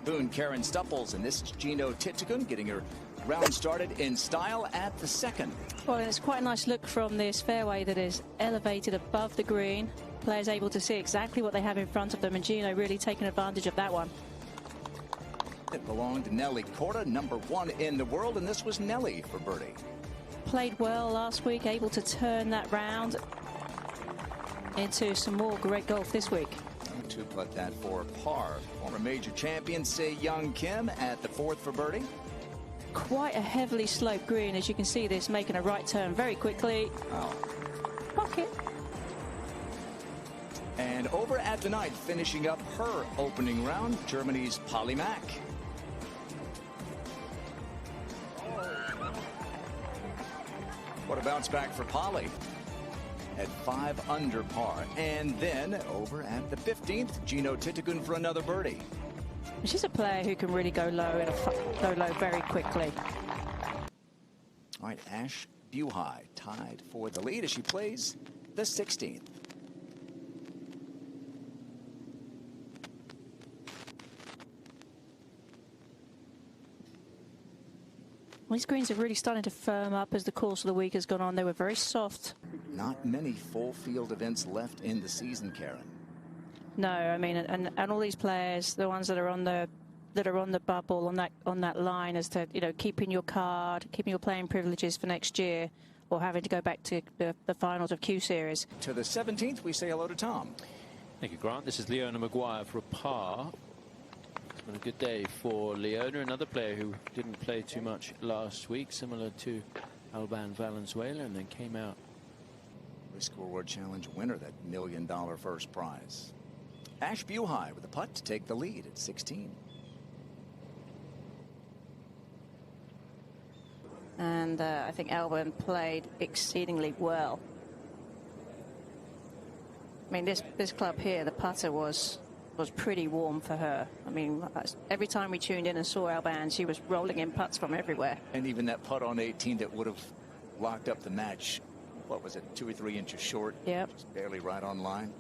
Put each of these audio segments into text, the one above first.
Boone, Karen Stupples, and this is Gino Titicun getting her round started in style at the second. Well, it's quite a nice look from this fairway that is elevated above the green. Players able to see exactly what they have in front of them, and Gino really taking advantage of that one. It belonged to Nelly Korda, number 1 in the world, and this was Nelly for birdie. Played well last week, able to turn that round into some more great golf this week. To put that for par. Former major champion Se-Young Kim at the 4th for birdie. Quite a heavily sloped green, as you can see this making a right turn very quickly. Oh. Pocket. And over at the 9th, finishing up her opening round, Germany's Polly Mack. What a bounce back for Polly at 5 under par. And then over at the 15th, Gino Titicun for another birdie. She's a player who can really go low go low very quickly. All right, Ash Buhai tied for the lead as she plays the 16th. These greens are really starting to firm up as the course of the week has gone on. They were very soft. Not many full field events left in the season, Karen. No, I mean, and all these players, the ones that are on the bubble on that line, as to keeping your card, keeping your playing privileges for next year, or having to go back to the finals of Q Series. To the 17th, we say hello to Tom. Thank you, Grant. This is Leona Maguire for a par. It's been a good day for Leona, another player who didn't play too much last week, similar to Alban Valenzuela, and then came out. Risk Reward Challenge winner, that $1 million first prize. Ash Buhai with a putt to take the lead at 16. And I think Alban played exceedingly well. I mean, this club here, the putter was pretty warm for her. I mean, every time we tuned in and saw Alban, she was rolling in putts from everywhere. And even that putt on 18 that would have locked up the match, what was it, 2 or 3 inches short? Yep. Just barely right on line.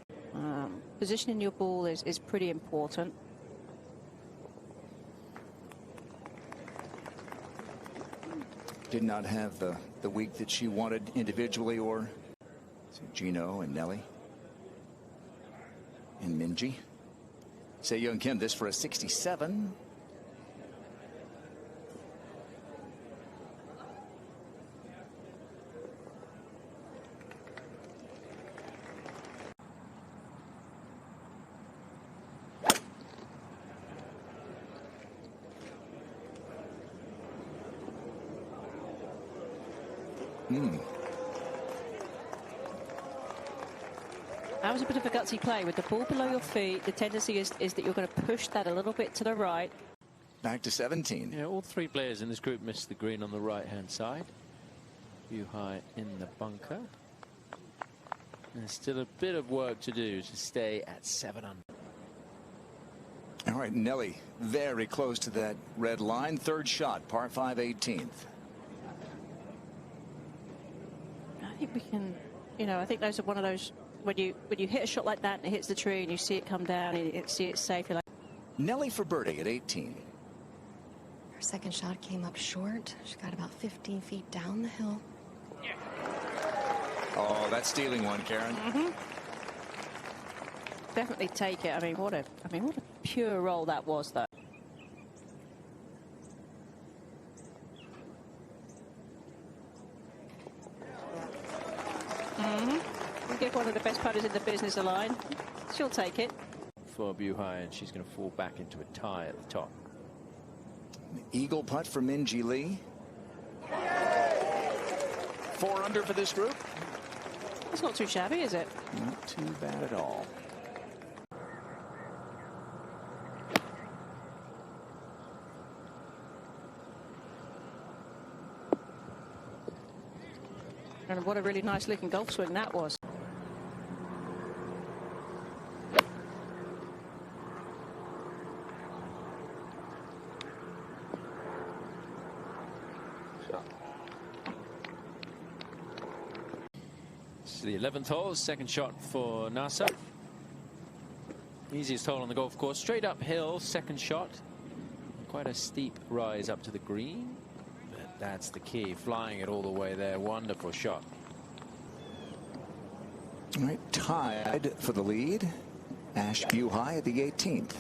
Positioning your ball is pretty important. Did not have the week that she wanted individually, or Gino and Nelly and Minji. Se-Young Kim, this for a 67. That was a bit of a gutsy play. With the ball below your feet, the tendency is that you're going to push that a little bit to the right. Back to 17. Yeah, all 3 players in this group missed the green on the right-hand side. Buhai in the bunker. There's still a bit of work to do to stay at 7 under. All right, Nelly very close to that red line. 3rd shot, par 5, 18th. I think we can, I think those are one of those, when you hit a shot like that and it hits the tree and you see it come down and you see it safe, you're like. Nelly for birdie at 18. Her second shot came up short. She got about 15 feet down the hill. Oh, that's stealing one, Karen. Definitely take it. I mean, what a pure roll that was, though. We'll give one of the best putters in the business a line. She'll take it. For Buhai, and she's going to fall back into a tie at the top. An eagle putt for Minji Lee. 4 under for this group. It's not too shabby, is it? Not too bad at all. And what a really nice looking golf swing that was. This is the 11th hole, second shot for Nasa. Easiest hole on the golf course, straight uphill, second shot. quite a steep rise up to the green. But that's the key, flying it all the way there. Wonderful shot. All right, tied for the lead. Ash Buhai at the 18th.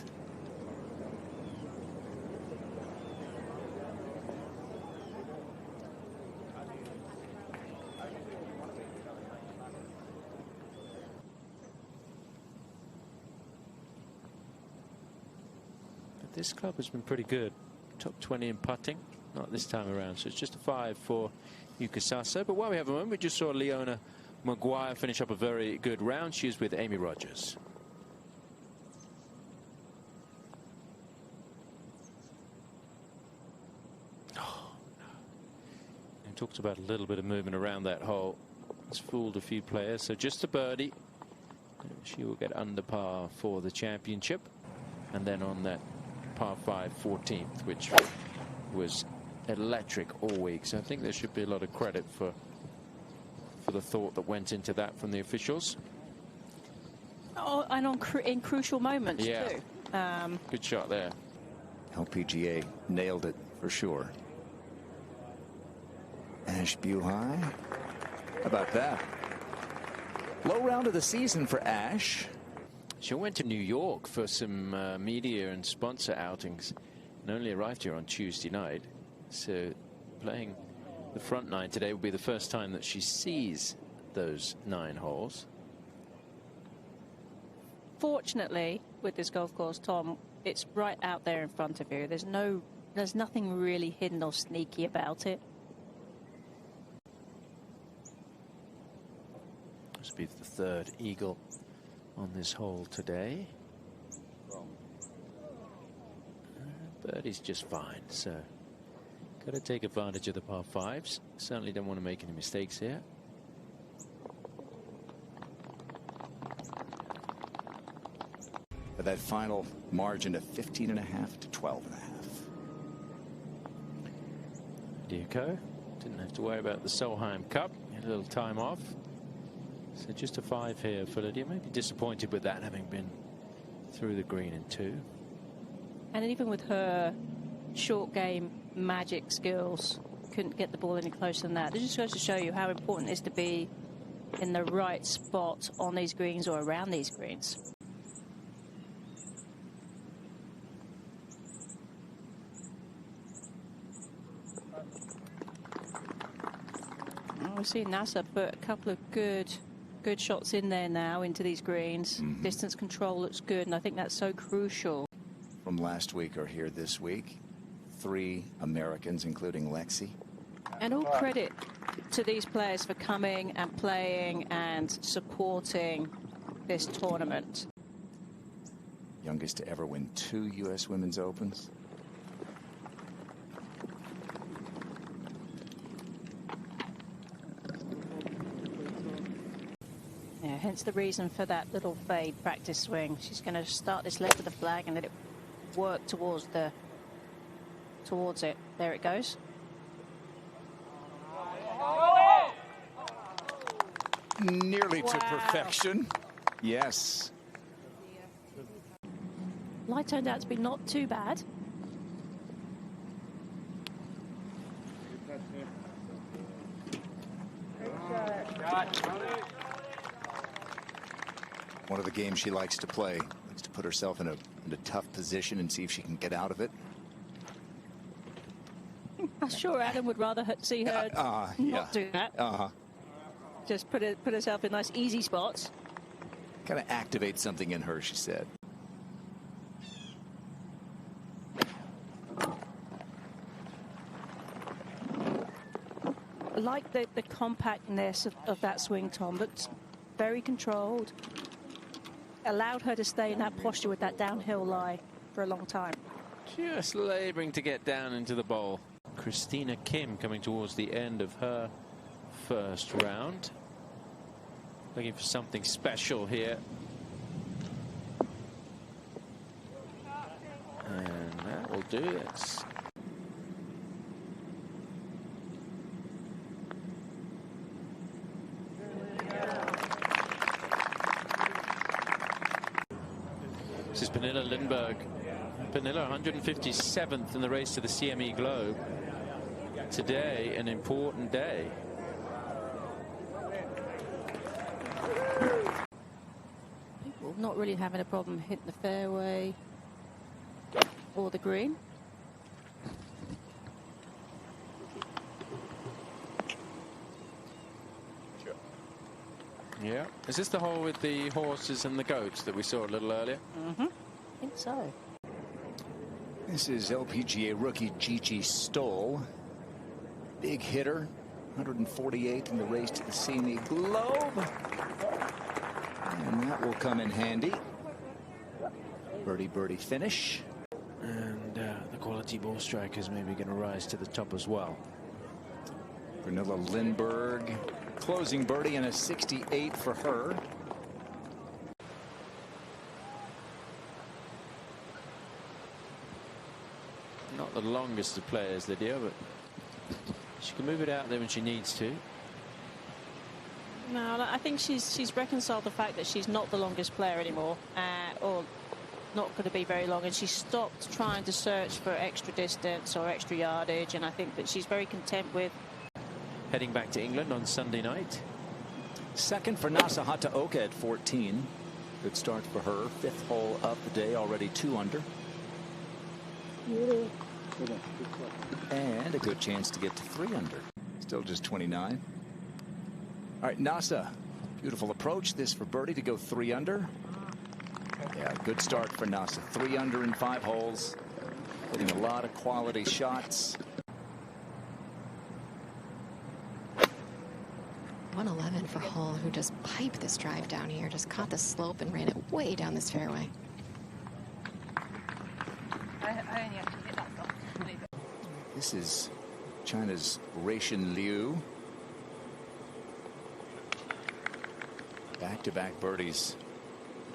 This club has been pretty good. Top 20 in putting. Not this time around. So it's just a 5 for Yuka Saso. But while we have a moment, we just saw Leona Maguire finish up a very good round. She is with Amy Rogers. Oh, no. And talked about a little bit of movement around that hole. It's fooled a few players. So just a birdie. She will get under par for the championship. And then on that par 5 14th, which was electric all week. So I think there should be a lot of credit for the thought that went into that from the officials. Oh, and in crucial moments too. Good shot there. LPGA nailed it for sure. Ash Buhai. How about that? Low round of the season for Ash. She went to New York for some media and sponsor outings and only arrived here on Tuesday night. So playing the front 9 today will be the first time that she sees those 9 holes. Fortunately, with this golf course, Tom, it's right out there in front of you. There's nothing really hidden or sneaky about it. This will be the 3rd eagle on this hole today. Birdie's just fine, so got to take advantage of the par 5s. Certainly don't want to make any mistakes here. But that final margin of 15.5 to 12.5. Diaco didn't have to worry about the Solheim Cup. Had a little time off. So just a 5 here for Lydia. Maybe disappointed with that, having been through the green in 2. And even with her short game magic skills, couldn't get the ball any closer than that. This just goes to show you how important it is to be in the right spot on these greens or around these greens. We've seen NASA put a couple of good shots in there now into these greens. Distance control looks good, and I think that's so crucial. From last week or here this week, 3 Americans, including Lexi. And all credit to these players for coming and playing and supporting this tournament. Youngest to ever win 2 U.S. Women's Opens. Yeah, hence the reason for that little fade practice swing. She's going to start this left of the flag and let it work towards it. There it goes. Nearly to perfection. Yes. Lie turned out to be not too bad. One of the games she likes to play. Likes to put herself in a tough position and see if she can get out of it. I'm sure Adam would rather see her not do that. Just put herself in nice easy spots. Kind of activate something in her, she said. I like the compactness of that swing, Tom. Looked very controlled. Allowed her to stay in that posture with that downhill lie for a long time. Just laboring to get down into the bowl. Christina Kim coming towards the end of her first round. Looking for something special here. And that will do it. This is Pernilla Lindberg Pernilla, 157th in the race to the CME Globe. Today, an important day. People not really having a problem hitting the fairway or the green. Yeah. Is this the hole with the horses and the goats that we saw a little earlier? I think so. This is LPGA rookie Gigi Stoll. Big hitter, 148 in the race to the CME Globe. And that will come in handy. Birdie finish. And the quality ball strikers maybe going to rise to the top as well. Pernilla Lindbergh, closing birdie and a 68 for her. Not the longest of players, Lydia, but she can move it out there when she needs to. No, I think she's reconciled the fact that she's not the longest player anymore, or not going to be very long, and she stopped trying to search for extra distance or extra yardage, and I think that she's very content with. Heading back to England on Sunday night. Second for Nasa Hataoka at 14. Good start for her. Fifth hole of the day, already 2 under. And a good chance to get to 3 under. Still just 29. All right, Nasa. Beautiful approach. This for birdie to go 3 under. Yeah, good start for Nasa. 3 under in 5 holes. Hitting a lot of quality shots. 111 for Hull, who just piped this drive down here, just caught the slope and ran it way down this fairway. This is China's Ruixin Liu. Back-to-back birdies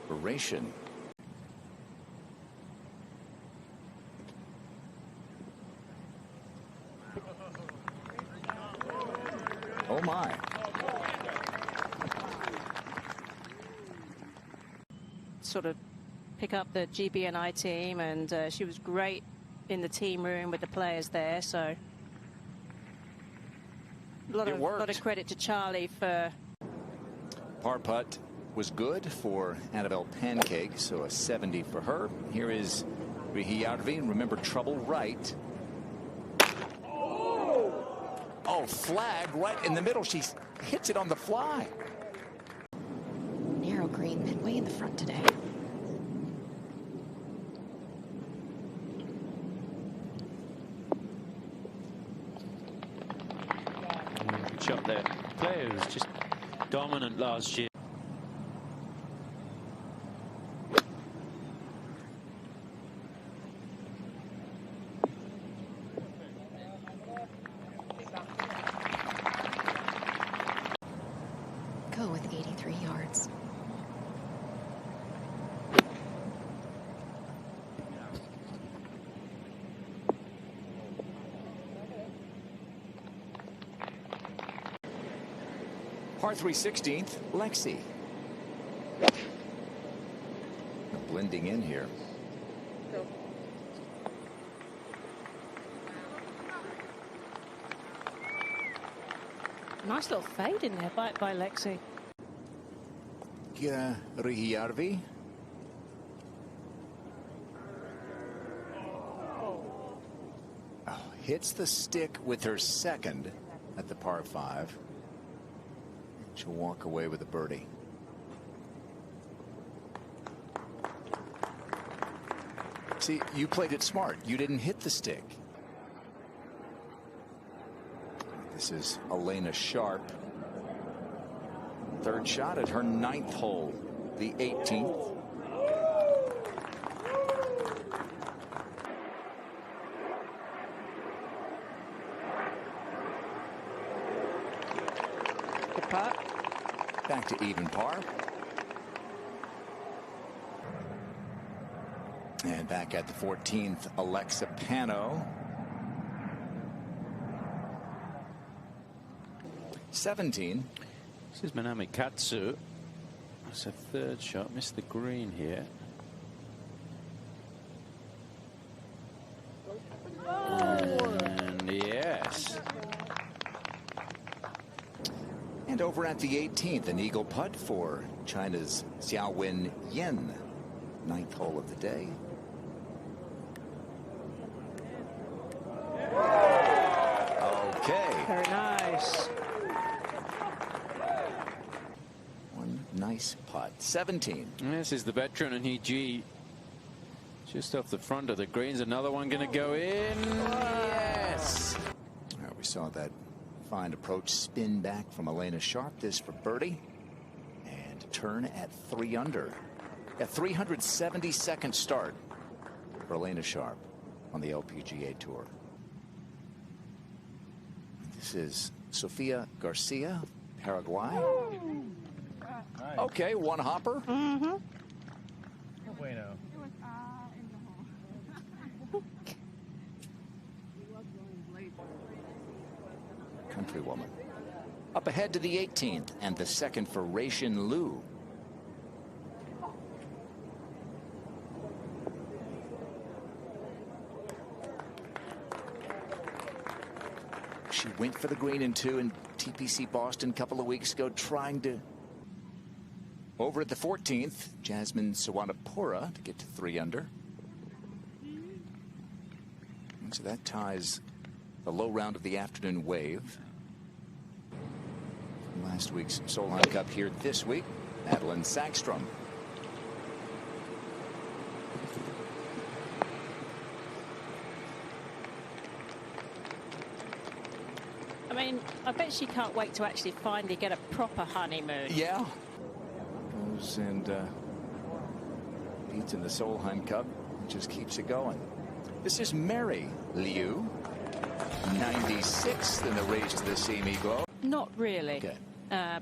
for Ruixin. Oh my. Sort of pick up the GBNI team, and she was great in the team room with the players there, so a lot of credit to Charlie for. Par putt was good for Annabelle Pancake, so a 70 for her. Here is Rihiyarvi, and remember, trouble right. Oh, flag right in the middle. She hits it on the fly. Narrow green, men way in the front today. Shot there. Player was just dominant last year. Go with 83 yards. Par 3 16th, Lexi. Blending in here. Nice little fade in there by Lexi. Rihiyarvi. Oh, hits the stick with her second at the par 5. She'll walk away with a birdie. See, you played it smart. You didn't hit the stick. This is Elena Sharp. Third shot at her 9th hole, the 18th. Good putt. Back to even par. And back at the 14th, Alexa Pano. 17. This is Manami Katsu. That's a third shot. Missed the green here. And over at the 18th, an eagle putt for China's Xiaowen Yen. 9th hole of the day. Okay. Very nice. One nice putt. 17. This is the veteran, and he just off the front of the greens. Another one going to go in. Yes. We saw that fine approach spin back from Elena Sharp. This for birdie. And turn at 3 under. A 372nd start for Elena Sharp on the LPGA Tour. This is Sofia Garcia, Paraguay. Okay, one hopper. Mm-hmm. Bueno. Countrywoman. Up ahead to the 18th and the second for Reixin Liu. She went for the green in 2 in TPC Boston a couple of weeks ago, trying to. Over at the 14th, Jasmine Sawanapura to get to 3 under. And so that ties the low round of the afternoon wave. From last week's Solheim Cup here this week, Madeline Sagstrom. I mean, I bet she can't wait to actually finally get a proper honeymoon. Yeah. Goes and beats in the Solheim Cup. Just keeps it going. This is Mary Liu. 96th in the race to the Semi Globe. Not really. Okay.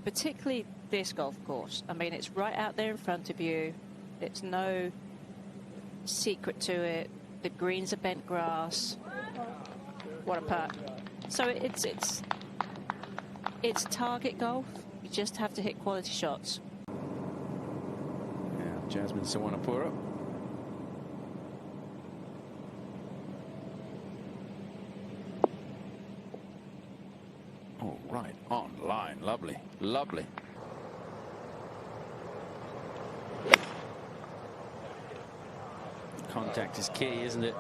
Particularly this golf course. I mean, it's right out there in front of you. It's no secret to it. The greens are bent grass. What a putt. So it's target golf. You just have to hit quality shots. Yeah, Jasmine Sawanapura. Oh, right on line. Lovely, lovely. Contact is key, isn't it?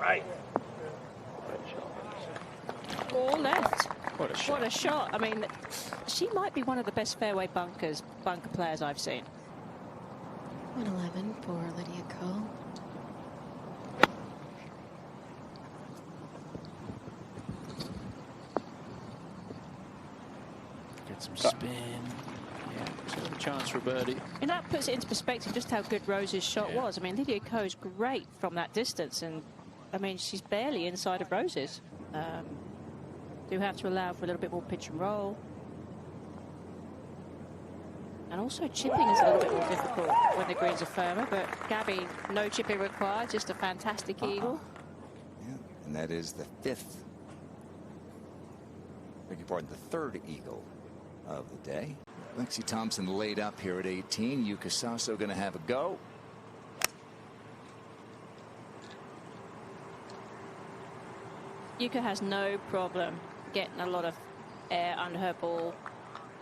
Right. All left. What a shot. What a shot. I mean, she might be one of the best fairway bunker players I've seen. 111 for Lydia Ko. Get some spin. Yeah, so a chance for a birdie. And that puts it into perspective just how good Rose's shot was. I mean, Lydia Ko's great from that distance, and I mean, she's barely inside of Rose's. Do have to allow for a little bit more pitch and roll. And also chipping is a little bit more difficult when the greens are firmer, but Gabby, no chipping required, just a fantastic eagle. Yeah, and that is the 5th. Beg your pardon, the 3rd eagle of the day. Lexi Thompson laid up here at 18. Yuka Saso going to have a go. Yuka has no problem getting a lot of air under her ball,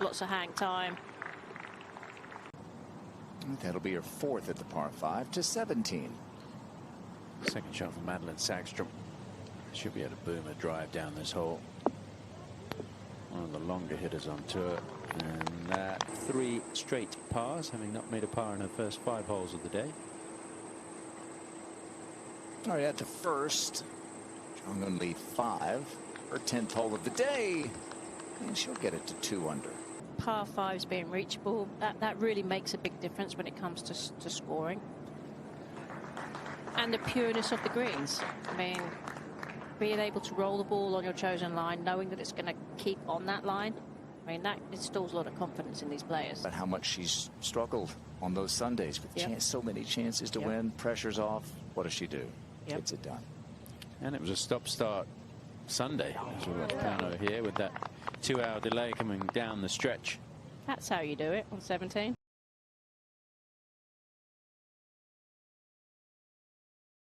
lots of hang time. That'll be her 4th at the par 5 to 17. Second shot from Madeline Sagstrom. Should be able to boom a drive down this hole. One of the longer hitters on tour. And 3 straight pars, having not made a par in her first 5 holes of the day. All right, at the first, Chung Eun Lee 5. Her 10th hole of the day. And she'll get it to 2 under. Par 5s being reachable, that really makes a big difference when it comes to scoring. And the pureness of the greens. I mean, being able to roll the ball on your chosen line, knowing that it's going to keep on that line, I mean, that instills a lot of confidence in these players. But how much she's struggled on those Sundays with so many chances to win, pressure's off. What does she do? Gets it done. And it was a stop-start Sunday, as we've got Pano here, with that 2-hour delay coming down the stretch. That's how you do it on 17.